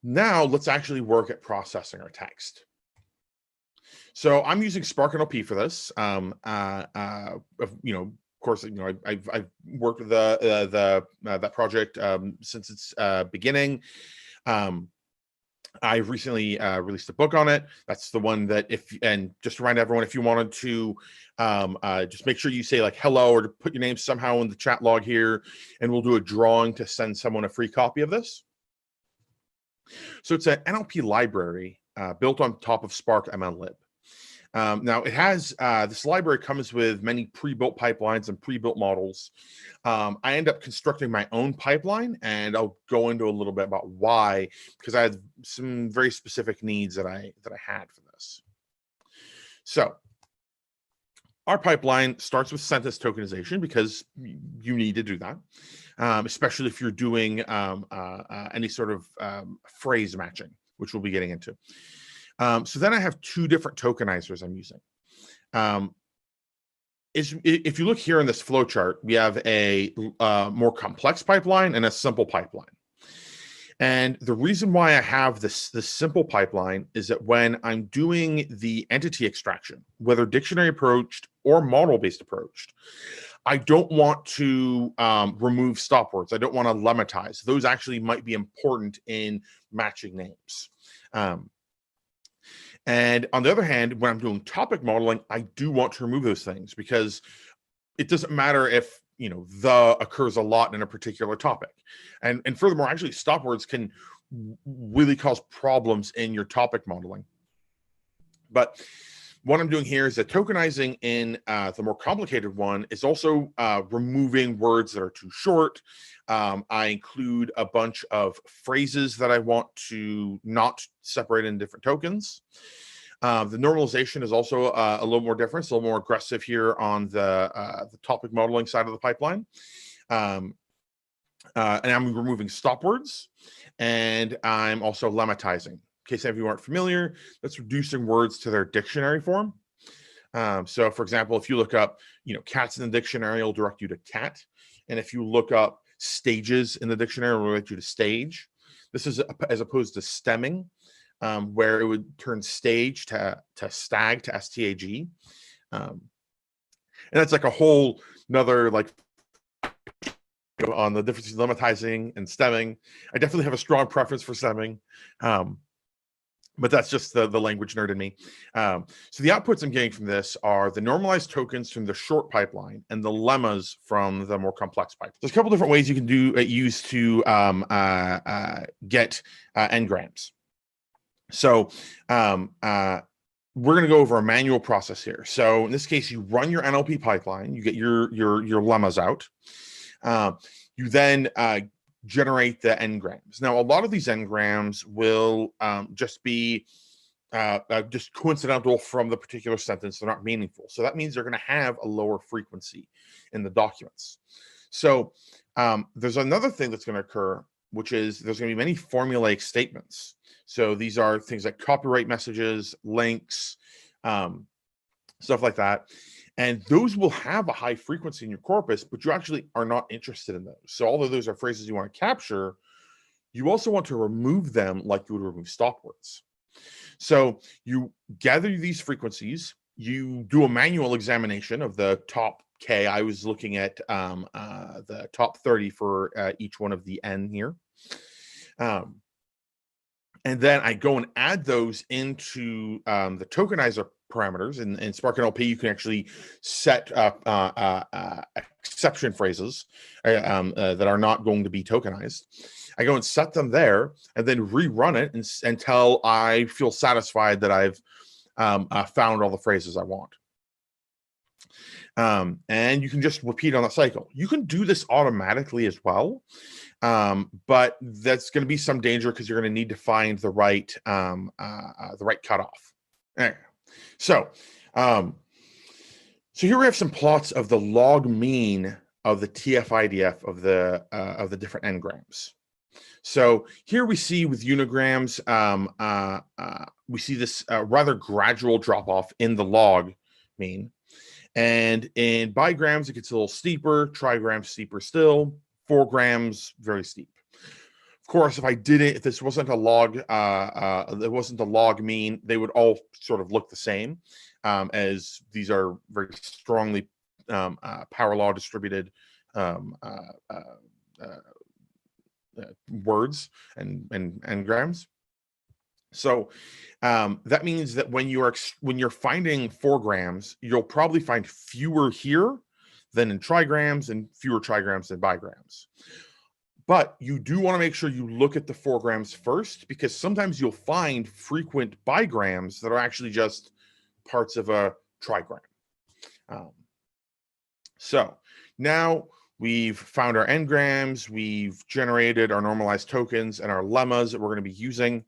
Now let's actually work at processing our text. So I'm using Spark NLP for this. Of course, I've worked with that project since its beginning. I've recently released a book on it. That's the one that and just to remind everyone, if you wanted to just make sure you say like hello or to put your name somehow in the chat log here, and we'll do a drawing to send someone a free copy of this. So it's an NLP library built on top of Spark MLlib. Now it has, this library comes with many pre-built pipelines and pre-built models. I end up constructing my own pipeline, and I'll go into a little bit about why, because I had some very specific needs that I had for this. So our pipeline starts with sentence tokenization because you need to do that, especially if you're doing any sort of phrase matching, which we'll be getting into. So then I have two different tokenizers I'm using. If you look here in this flow chart, we have a more complex pipeline and a simple pipeline. And the reason why I have this simple pipeline is that when I'm doing the entity extraction, whether dictionary approached or model-based approached, I don't want to remove stop words. I don't want to lematize. Those actually might be important in matching names. And on the other hand, when I'm doing topic modeling, I do want to remove those things because it doesn't matter if the occurs a lot in a particular topic. And furthermore, actually stop words can really cause problems in your topic modeling. But what I'm doing here is that tokenizing in the more complicated one is also removing words that are too short. I include a bunch of phrases that I want to not separate in different tokens. The normalization is also a little more different, it's a little more aggressive here on the topic modeling side of the pipeline. And I'm removing stop words, and I'm also lemmatizing. In case any of you aren't familiar, that's reducing words to their dictionary form. So for example, if you look up, cats in the dictionary, it'll direct you to cat. And if you look up stages in the dictionary, it'll direct you to stage. This is as opposed to stemming, where it would turn stage to stag, to stag. And that's like a whole another on the difference between lemmatizing and stemming. I definitely have a strong preference for stemming. But that's just the language nerd in me. So the outputs I'm getting from this are the normalized tokens from the short pipeline and the lemmas from the more complex pipeline. There's a couple different ways you can use to get n-grams. So we're going to go over a manual process here. So in this case, you run your NLP pipeline, you get your lemmas out. You then generate the n-grams. Now, a lot of these n-grams will just be just coincidental from the particular sentence. They're not meaningful. So that means they're going to have a lower frequency in the documents. So there's another thing that's going to occur, which is there's going to be many formulaic statements. So these are things like copyright messages, links, stuff like that. And those will have a high frequency in your corpus, but you actually are not interested in those. So although those are phrases you want to capture, you also want to remove them like you would remove stop words. So you gather these frequencies, you do a manual examination of the top K. I was looking at the top 30 for each one of the N here. And then I go and add those into the tokenizer parameters. In Spark NLP, you can actually set exception phrases that are not going to be tokenized. I go and set them there and then rerun it until I feel satisfied that I've found all the phrases I want. And you can just repeat on that cycle. You can do this automatically as well, but that's going to be some danger because you're going to need to find the right cutoff. Anyway, so here we have some plots of the log mean of the TF-IDF of the different n-grams. So here we see with unigrams, we see this rather gradual drop off in the log mean. And in bigrams, it gets a little steeper, trigrams steeper still, 4 grams, very steep. course, if this wasn't a log, it wasn't a log mean, they would all sort of look the same, as these are very strongly power law distributed um, words and grams. So that means that when you're finding 4 grams, you'll probably find fewer here than in trigrams and fewer trigrams than bigrams. But you do want to make sure you look at the 4 grams first, because sometimes you'll find frequent bigrams that are actually just parts of a trigram. So now we've found our n-grams, we've generated our normalized tokens and our lemmas that we're going to be using.